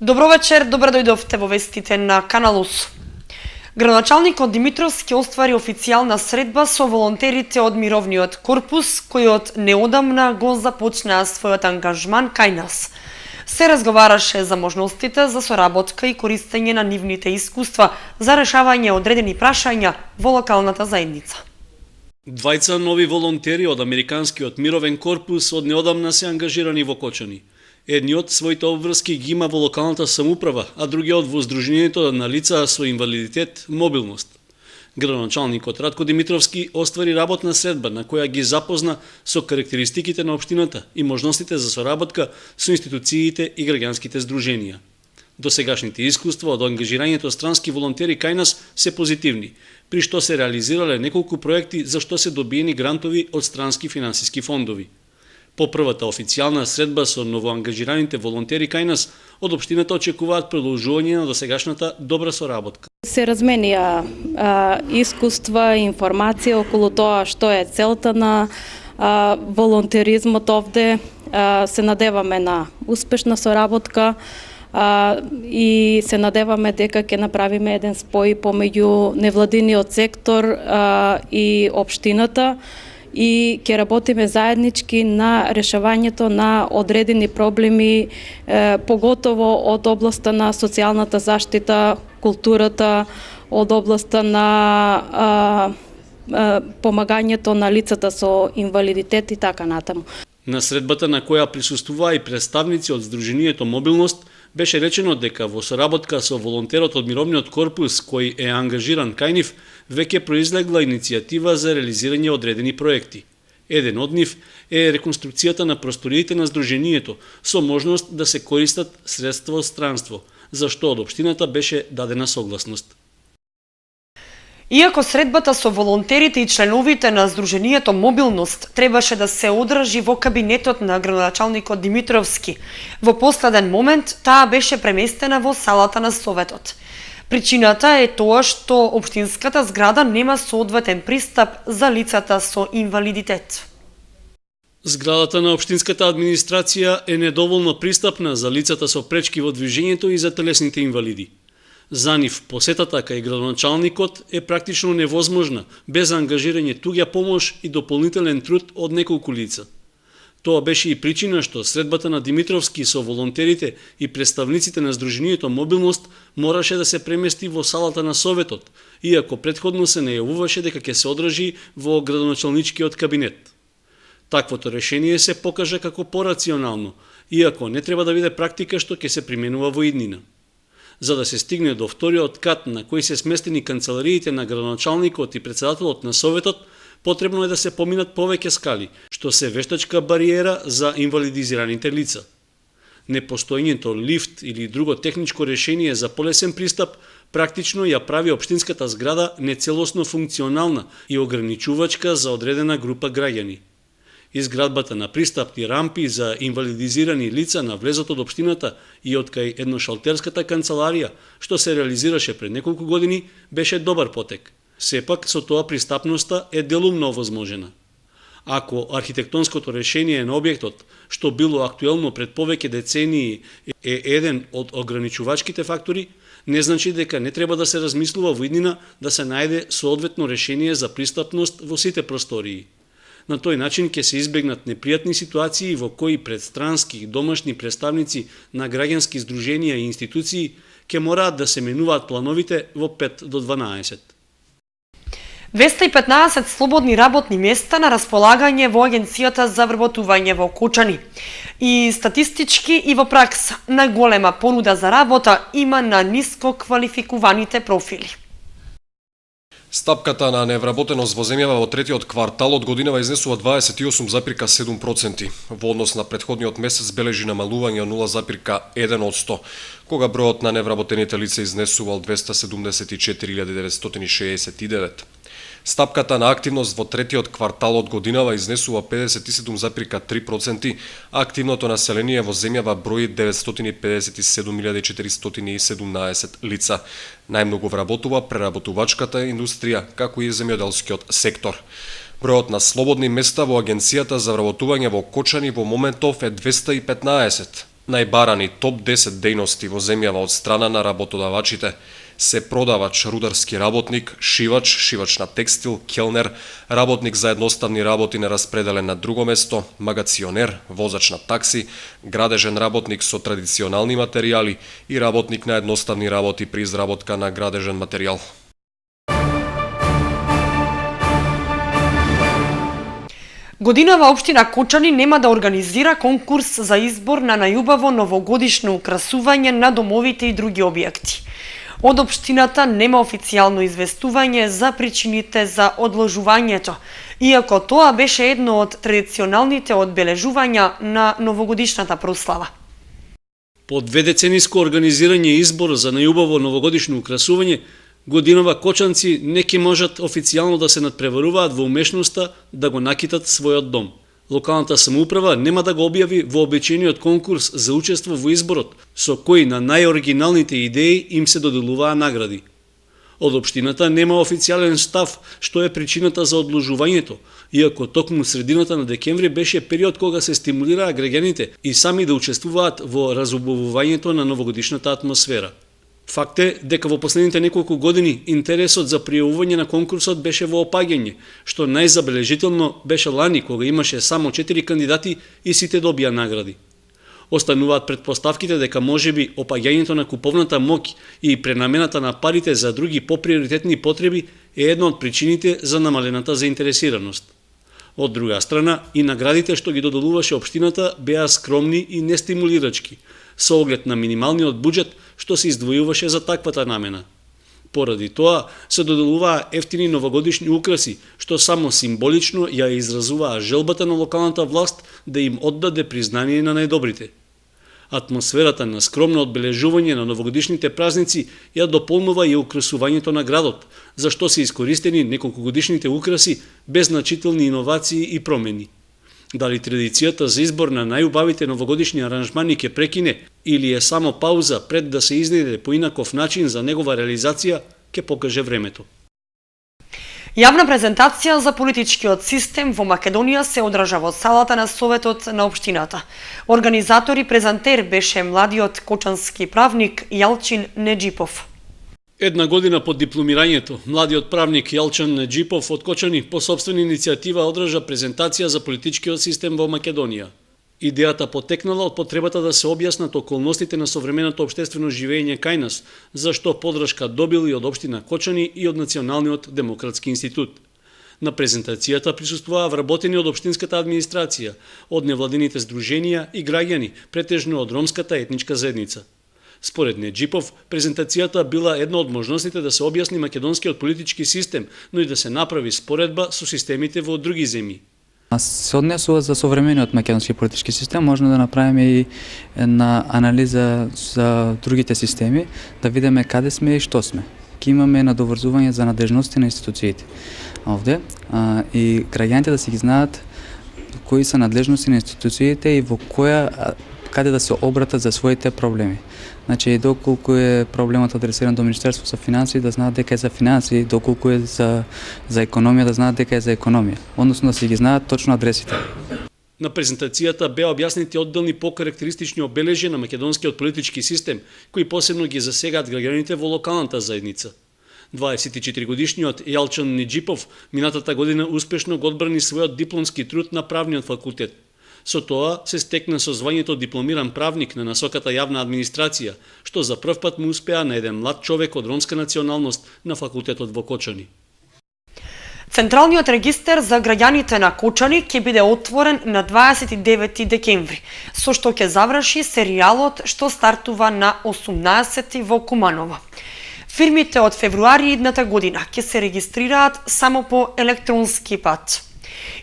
Добро вечер, добро дојдовте во вестите на Каналус. Градоначалникот Димитровски оствари официјална средба со волонтерите од Мировниот корпус, кои од неодамна го започнаа својот ангажман кај нас. Се разговараше за можностите за соработка и користење на нивните искуства за решавање одредени прашања во локалната заедница. Двајца нови волонтери од Американскиот мировен корпус од неодамна се ангажирани во Кочани. Едниот своите обврски ги има во локалната самоуправа, а другиот во Сдруженијето на лица со инвалидитет мобилност. Градоначалникот Радко Димитровски оствари работна средба на која ги запозна со карактеристиките на општината и можностите за соработка со институциите и граѓанските здруженија. Досегашните искуства од ангажирањето странски волонтери кај нас се позитивни, при што се реализирале неколку проекти за што се добиени грантови од странски финансиски фондови. По првата официјална средба со новоангажираните волонтери кај нас, од општината очекуваат продолжување на досегашната добра соработка. Се разменија искуства и информација околу тоа што е целта на волонтеризмот овде. Се надеваме на успешна соработка и се надеваме дека ќе направиме еден спој помеѓу невладиниот сектор и општината и ќе работиме заеднички на решавањето на одредени проблеми, поготово од областа на социјалната заштита, културата, од областа на помагањето на лицата со инвалидитет и така натаму. На средбата на која присуствуваа и представници од Сдруженијето Мобилност, беше речено дека во соработка со волонтерот од Мировниот корпус кој е ангажиран кај нив, веќе произлегла иницијатива за реализирање одредени проекти. Еден од нив е реконструкцијата на просториите на Сдруженијето со можност да се користат средства од странство, за што од општината беше дадена согласност. Иако средбата со волонтерите и членовите на Сдруженијето Мобилност требаше да се одржи во кабинетот на градоначалникот Димитровски, во последен момент таа беше преместена во салата на Советот. Причината е тоа што општинската зграда нема соодветен пристап за лицата со инвалидитет. Зградата на општинската администрација е недоволно пристапна за лицата со пречки во движењето и за телесните инвалиди. За нив посетата кај градоначалникот е практично невозможна без ангажирање туѓа помош и дополнителен труд од неколку лица. Тоа беше и причина што средбата на Димитровски со волонтерите и представниците на Сдруженијето Мобилност мораше да се премести во салата на Советот, иако претходно се најавуваше дека ќе се одржи во градоначалничкиот кабинет. Таквото решение се покажа како порационално, иако не треба да биде практика што ќе се применува во иднина. За да се стигне до вториот кат на кој се сместени канцелариите на градоначалникот и председателот на Советот, потребно е да се поминат повеќе скали, што се вештачка бариера за инвалидизираните лица. Непостоењето лифт или друго техничко решение за полесен пристап практично ја прави општинската зграда нецелосно функционална и ограничувачка за одредена група граѓани. Изградбата на пристапни рампи за инвалидизирани лица на влезот од општината и од кај едношалтерската канцеларија, што се реализираше пред неколку години, беше добар потек. Сепак, со тоа пристапноста е делумно овозможена. Ако архитектонското решение на објектот, што било актуелно пред повеќе децении, е еден од ограничувачките фактори, не значи дека не треба да се размислува во иднина да се најде соодветно решение за пристапност во сите простории. На тој начин ќе се избегнат непријатни ситуации во кои предстрански и домашни представници на граѓански здруженија и институции ќе мораат да се менуваат плановите во 5 до 12. 215 слободни работни места на располагање во Агенцијата за вработување во Кочани. И статистички и во пракса, најголема понуда за работа има на ниско квалификуваните профили. Стапката на невработеност во земјава во третиот квартал од годинава изнесува 28,7%. Во однос на претходниот месец бележи намалување од 0,1%, кога бројот на невработените лица изнесувал 274.969. Стапката на активност во третиот квартал од годинава изнесува 57,3%, а активното население во земјава брои 957.417 лица. Најмногу вработува преработувачката индустрија, како и земјоделскиот сектор. Бројот на слободни места во Агенцијата за вработување во Кочани во моментов е 215. Најбарани топ 10 дејности во земјава од страна на работодавачите се продавач, рударски работник, шивач, шивач на текстил, келнер, работник за едноставни работи нераспределен на друго место, магационер, возач на такси, градежен работник со традиционални материјали и работник на едноставни работи при изработка на градежен материјал. Годинава општина Кочани нема да организира конкурс за избор на најубаво новогодишно украсување на домовите и други објекти. Од општината нема официјално известување за причините за одложувањето, иако тоа беше едно од традиционалните одбележувања на новогодишната прослава. По 2 децениско организирање избор за најубаво новогодишно украсување, годинава кочанци не ќе можат официјално да се надпреваруваат во умешноста да го накитат својот дом. Локалната самоуправа нема да го објави вообичаениот конкурс за учество во изборот, со кој на најоригиналните идеи им се доделуваа награди. Од општината нема официјален став што е причината за одложувањето, иако токму средината на декември беше период кога се стимулираа граѓаните и сами да учествуваат во разубавувањето на новогодишната атмосфера. Факт е дека во последните неколку години интересот за пријавување на конкурсот беше во опаѓање, што најзабележително беше лани кога имаше само 4 кандидати и сите добија награди. Остануваат претпоставките дека можеби опаѓањето на куповната моќ и пренамената на парите за други поприоритетни потреби е една од причините за намалената заинтересираност. Од друга страна, и наградите што ги доделуваше општината беа скромни и нестимулирачки, со оглед на минималниот буџет што се издвојуваше за таквата намена. Поради тоа се доделуваа ефтини новогодишни украси, што само символично ја изразуваа желбата на локалната власт да им оддаде признание на најдобрите. Атмосферата на скромно одбележување на новогодишните празници ја дополнува и украсувањето на градот, за што се искористени неколкогодишните украси без значителни иновации и промени. Дали традицијата за избор на најубавите новогодишни аранжмани ќе прекине или е само пауза пред да се изнајде поинаков начин за негова реализација, ќе покаже времето. Јавна презентација за политичкиот систем во Македонија се одржава од салата на Советот на општината. Организатор и презентер беше младиот кочански правник Јалчин Неџипов. Една година по дипломирањето, младиот правник Јалчин Неџипов од Кочани по сопствена иницијатива одржа презентација за политичкиот систем во Македонија. Идејата потекнала од потребата да се објаснат околностите на современото општествено живење кај нас, за што поддршка добил и од општина Кочани и од Националниот демократски институт. На презентацијата присуствуваа вработени од општинската администрација, од невладините здруженија и граѓани, претежно од ромската етничка заедница. Според Неџипов, презентацијата била една од можностите да се објасни македонскиот политички систем, но и да се направи споредба со системите во други земји. Се однесува за современиот македонски политички систем, можно да направиме и една анализа за другите системи, да видиме каде сме и што сме. Ке имаме надоврзување за надлежности на институциите овде и граѓаните да си ги знаат кои се надлежности на институциите и во каде да се обратат за своите проблеми. Значи, доколку е проблемот адресиран до Министерство за финансии, да знаат дека е за финансии, доколку е за економија, да знаат дека е за економија. Односно да си ги знаат точно адресите. На презентацијата беа објаснети одделни покарактеристични обележја на македонскиот политички систем, кои посебно ги засегаат граѓаните во локалната заедница. 24-годишниот Јалчин Неџипов минатата година успешно го одбрани својот дипломски труд на правниот факултет. Со тоа се стекна со звањето дипломиран правник на насоката јавна администрација, што за прв пат му успеа на еден млад човек од ромска националност на факултетот во Кочани. Централниот регистер за граѓаните на Кочани ќе биде отворен на 29 декември, со што ќе заврши серијалот што стартува на 18 во Куманово. Фирмите од февруари идната година ќе се регистрираат само по електронски пат.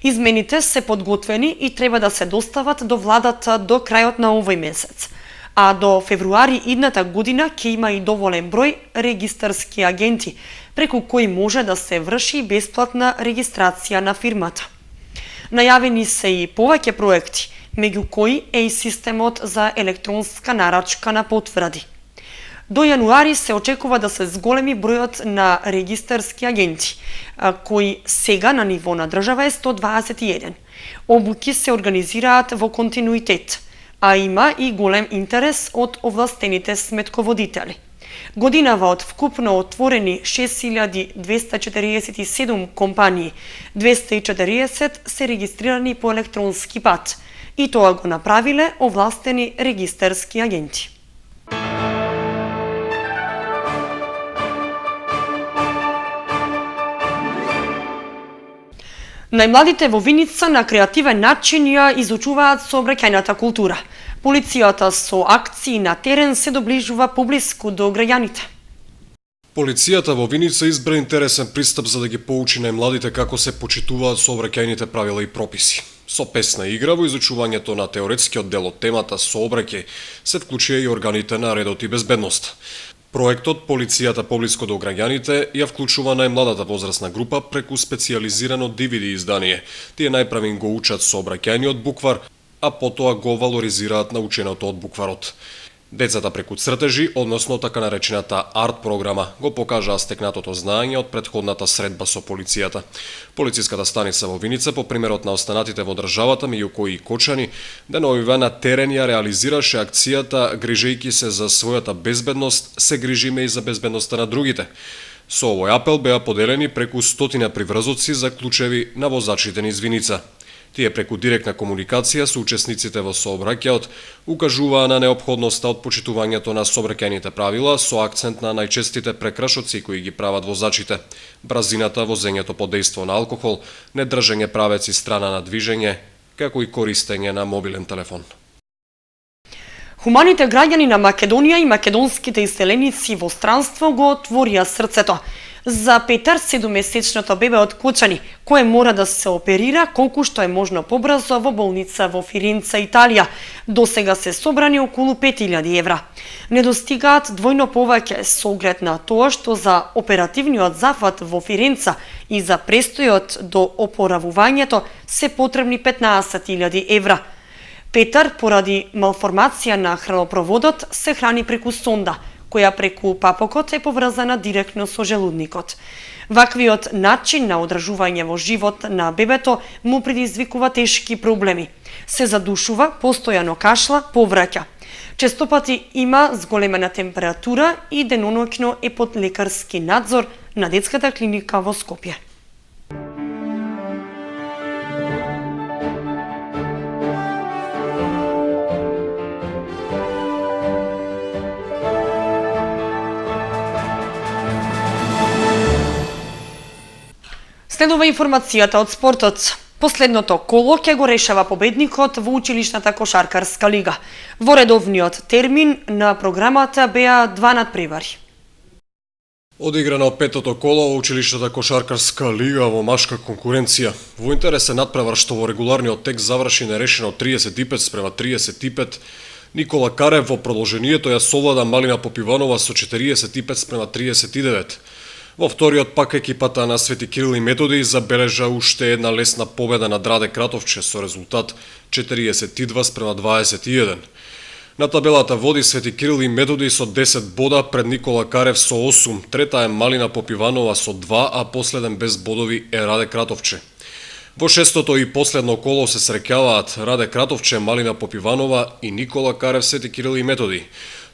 Измените се подготвени и треба да се достават до владата до крајот на овој месец. А до февруари идната година ќе има и доволен број регистарски агенти, преку кои може да се врши бесплатна регистрација на фирмата. Најавени се и повеќе проекти, меѓу кои е и системот за електронска нарачка на потврди. До јануари се очекува да се зголеми бројот на регистарски агенти, кои сега на ниво на држава е 121. Обуки се организираат во континуитет. а има и голем интерес од овластените сметководители. Годинава од вкупно отворени 6247 компании, 240 се регистрирани по електронски пат, и тоа го направиле овластени регистарски агенти. Најмладите во Виница на креативен начин ја изучуваат сообраќајната култура. Полицијата со акции на терен се доближува поблиску до граѓаните. Полицијата во Виница избра интересен пристап за да ги поучи најмладите како се почитуваат сообраќајните правила и прописи. Со песна игра во изучувањето на теоретскиот дел од темата сообраќај се вклучија и органите на редот и безбедност. Проектот Полицијата поблиску до граѓаните ја вклучува најмладата возрастна група преку специјализирано DVD издание. Тие најпрвен го учат сообраќајниот буквар, а потоа го валоризираат наученото од букварот. Децата преку цртежи, односно така наречената арт програма, го покажаа стекнатото знаење од претходната средба со полицијата. Полициската станица во Виница, по примерот на останатите во државата, меѓу кои и Кочани, деновива на терен ја реализираше акцијата грижејќи се за својата безбедност, се грижиме и за безбедноста на другите. Со овој апел беа поделени преку 100 приврзоци за клучеви на возачите низ Виница. Тие преку директна комуникација со учесниците во сообраќајот укажуваа на неопходноста од почитувањето на сообраќајните правила со акцент на најчестите прекрашоци кои ги прават возачите: брзината, возењето под дејство на алкохол, недржење правец и страна на движење, како и користење на мобилен телефон. Хуманите граѓани на Македонија и македонските иселеници во странство го отворија срцето за Петар, 7-месечното бебе од Кочани, кое мора да се оперира колку што е можно побрзо во болница во Фиренца, Италија. До сега се собрани околу 5000 евра. Не достигаат двојно повеќе со оглед на тоа што за оперативниот зафат во Фиренца и за престојот до опоравувањето се потребни 15.000 евра. Петар, поради малформација на хранопроводот, се храни преку сонда, која преку папокот е поврзана директно со желудникот. Ваквиот начин на одржување во живот на бебето му предизвикува тешки проблеми. Се задушува, постојано кашла, повраќа. Честопати има зголемена температура и деноноќно е под лекарски надзор на детската клиника во Скопје. Следува информацијата од спортот. Последното коло ќе го решава победникот во училишната кошаркарска лига. Во редовниот термин на програмата беа 2 надпревари. Одиграно петото коло во училишната кошаркарска лига во машка конкуренција. Во интерес е надпревар што во регуларниот тек заврши нерешено 35-35. Никола Карев во продолжението ја совлада Малина Попиванова со 45-39. Во вториот пак екипата на Свети Кирил и Методи забележа уште една лесна победа над Раде Кратовче со резултат 42-21. На табелата води Свети Кирил и Методи со 10 бода пред Никола Карев со 8, трета е Малина Попиванова со 2, а последен без бодови е Раде Кратовче. Во шестото и последно коло се среќаваат Раде Кратовче, Малина Попиванова и Никола Карев, Свети Кирил и Методи.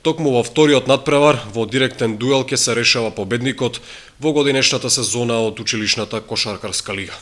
Токму во вториот надпревар, во директен дуел ќе се решава победникот во годинешната сезона од училишната кошаркарска лига.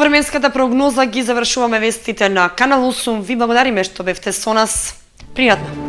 временската прогноза ги завршуваме вестите на Канал 8. Ви благодариме што бевте со нас. Пријатно!